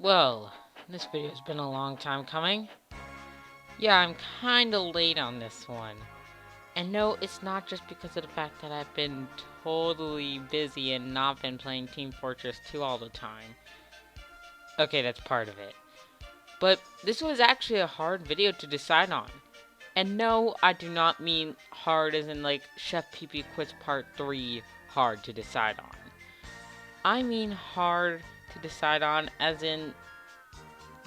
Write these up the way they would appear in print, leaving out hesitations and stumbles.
Well, this video's been a long time coming. Yeah, I'm kinda late on this one. And no, it's not just because of the fact that I've been totally busy and not been playing Team Fortress 2 all the time. Okay, that's part of it. But this was actually a hard video to decide on. And no, I do not mean hard as in like Chef PP Quiz Part 3 hard to decide on. I mean hard to decide on as in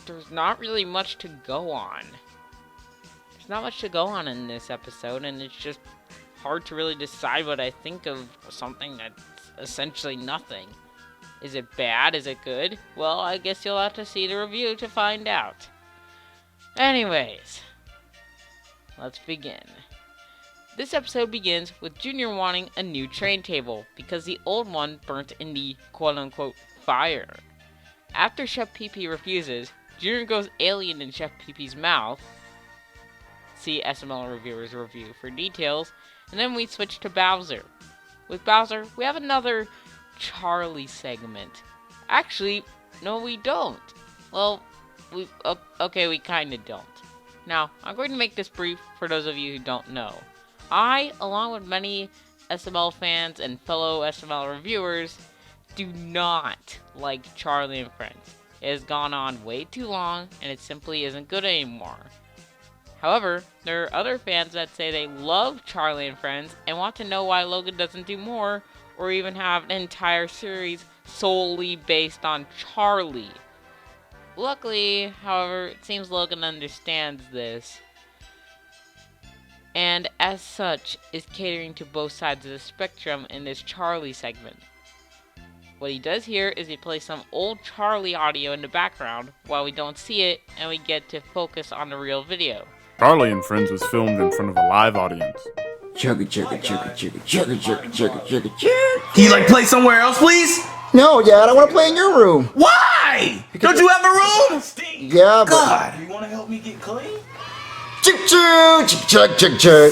there's not really much to go on. There's not much to go on in this episode, and it's just hard to really decide what I think of something that's essentially nothing. Is it bad? Is it good? Well, I guess you'll have to see the review to find out. Anyways, let's begin. This episode begins with Junior wanting a new train table because the old one burnt in the quote-unquote fire. After Chef PP refuses, Junior goes alien in Chef PP's mouth. See SML Reviewer's review for details. And then we switch to Bowser. With Bowser, we have another Charlie segment. Actually, no we don't. Well, we kinda don't. Now, I'm going to make this brief for those of you who don't know. I, along with many SML fans and fellow SML reviewers, do not like Charlie and Friends. It has gone on way too long, and it simply isn't good anymore. However, there are other fans that say they love Charlie and Friends and want to know why Logan doesn't do more, or even have an entire series solely based on Charlie. Luckily, however, it seems Logan understands this, and as such, is catering to both sides of the spectrum in this Charlie segment. What he does here is he plays some old Charlie audio in the background while we don't see it and we get to focus on the real video. Charlie and Friends was filmed in front of a live audience. Chugga chugga chugga chugga chugga chugga chugga chugga chugga. Can you play somewhere else, please? No, Dad, I want to play in your room. Why? Don't you have a room? Yeah, but God. You want to help me get clean? chug chug chug chug chug.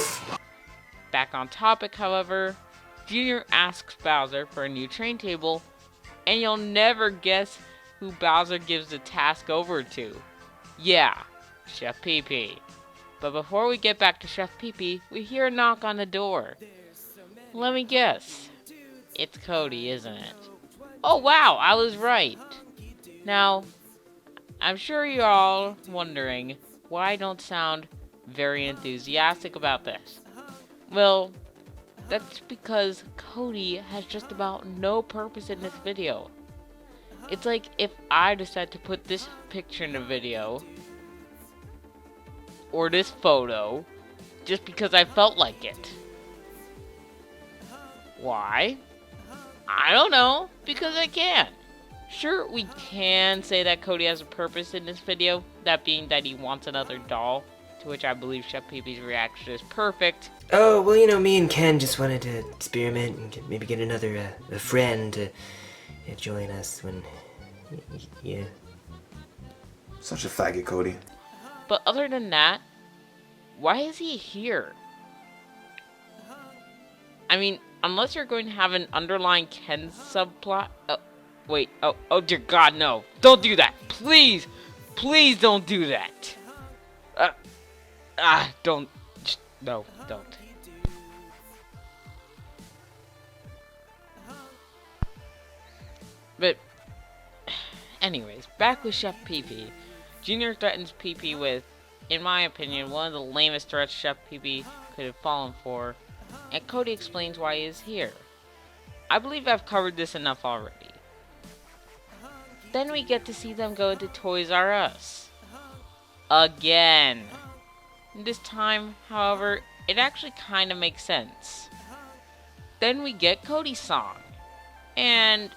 Back on topic, however, Junior asks Bowser for a new train table, and you'll never guess who Bowser gives the task over to. Yeah, Chef PP. But before we get back to Chef PP, we hear a knock on the door. Let me guess. It's Cody, isn't it? Oh wow, I was right. Now, I'm sure you're all wondering why I don't sound very enthusiastic about this. Well, that's because Cody has just about no purpose in this video. It's like if I decide to put this picture in the video, or this photo, just because I felt like it. Why? I don't know, because I can. Sure, we can say that Cody has a purpose in this video, that being that he wants another doll, to which I believe Chef PP's reaction is perfect. Oh, well, me and Ken just wanted to experiment and maybe get another a friend to join us when, yeah. Such a faggot, Cody. But other than that, why is he here? I mean, unless you're going to have an underlying Ken subplot. Wait, oh dear God, no. Don't do that. Please, please don't do that. Don't. No, don't. But, anyways, back with Chef PP. Junior threatens PP with, in my opinion, one of the lamest threats Chef PP could have fallen for, and Cody explains why he is here. I believe I've covered this enough already. Then we get to see them go to Toys R Us. Again. This time, however, it actually kind of makes sense. Then we get Cody's song. And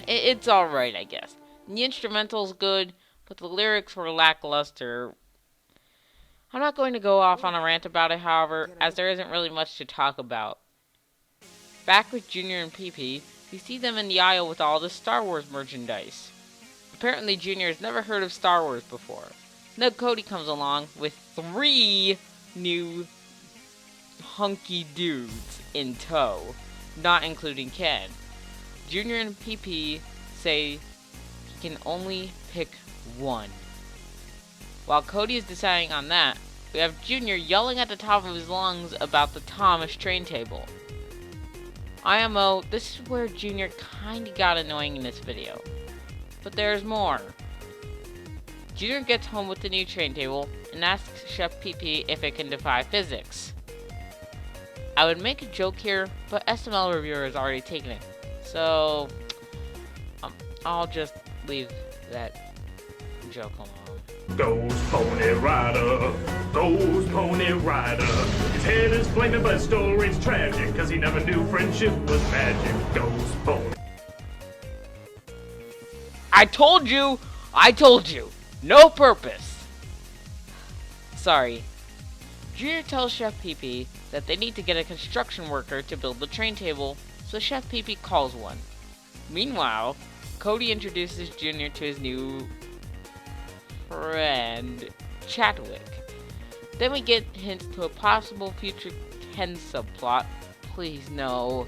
it's alright, I guess. The instrumental's good, but the lyrics were lackluster. I'm not going to go off on a rant about it, however, as there isn't really much to talk about. Back with Junior and PP, we see them in the aisle with all the Star Wars merchandise. Apparently Junior has never heard of Star Wars before. Then Cody comes along with 3 new hunky dudes in tow, not including Ken. Junior and PP say can only pick one. While Cody is deciding on that, we have Junior yelling at the top of his lungs about the Thomas train table. IMO, this is where Junior kinda got annoying in this video. But there's more. Junior gets home with the new train table and asks Chef PP if it can defy physics. I would make a joke here, but SML reviewer has already taken it. So, I'll just leave that joke alone. Goes Pony Rider, goes Pony Rider. His head is flaming, but his story's tragic, cause he never knew friendship was magic. Goes Pony. I told you! No purpose! Sorry. Junior tells Chef PP that they need to get a construction worker to build the train table, so Chef PP calls one. Meanwhile, Cody introduces Junior to his new friend, Chadwick. Then we get hints to a possible future Ken subplot. Please no.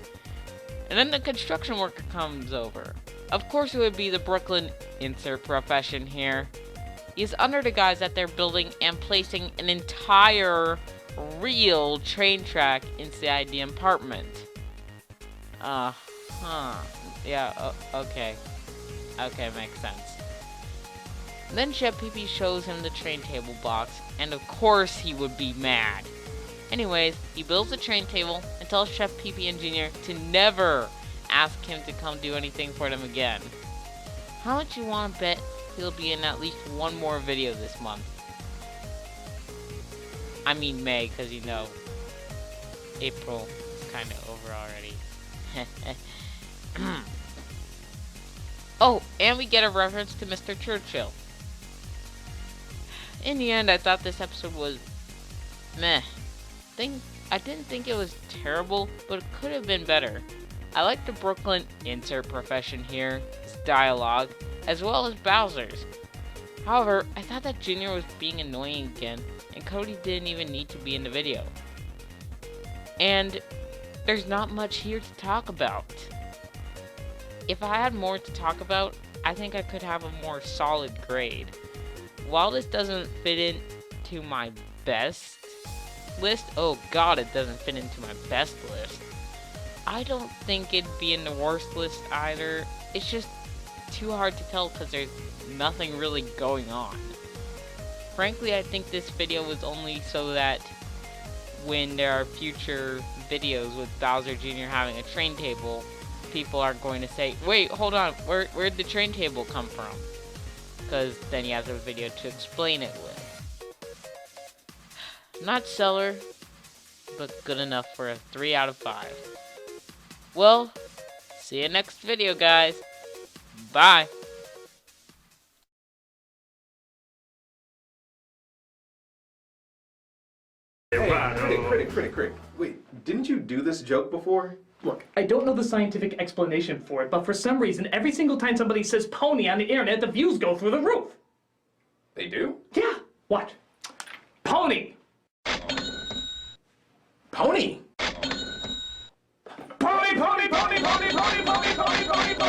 And then the construction worker comes over. Of course it would be the Brooklyn insert profession here. He's under the guise that they're building and placing an entire real train track inside the apartment. Yeah, okay. Okay, makes sense. Then Chef PP shows him the train table box, and of course he would be mad. Anyways, he builds the train table and tells Chef PP and Junior to never ask him to come do anything for them again. How much you want to bet he'll be in at least one more video this month? I mean May, because you know, April is kind of over already. Oh, and we get a reference to Mr. Churchill. In the end, I thought this episode was meh. I didn't think it was terrible, but it could have been better. I like the Brooklyn insert profession here, his dialogue, as well as Bowser's. However, I thought that Junior was being annoying again, and Cody didn't even need to be in the video. And there's not much here to talk about. If I had more to talk about, I think I could have a more solid grade. While this doesn't fit into my best list, oh god, it doesn't fit into my best list. I don't think it'd be in the worst list either. It's just too hard to tell because there's nothing really going on. Frankly, I think this video was only so that when there are future videos with Bowser Jr. having a train table, people are going to say, wait, hold on, where'd the train table come from? Because then he has a video to explain it with. Not stellar, but good enough for a 3 out of 5. Well, see you next video, guys. Bye. Hey, critic. Wait, didn't you do this joke before? Look, I don't know the scientific explanation for it, but for some reason, every single time somebody says pony on the internet, the views go through the roof. They do? Yeah. What? Pony. Pony! Pony, pony, pony, pony, pony, pony, pony, pony, pony.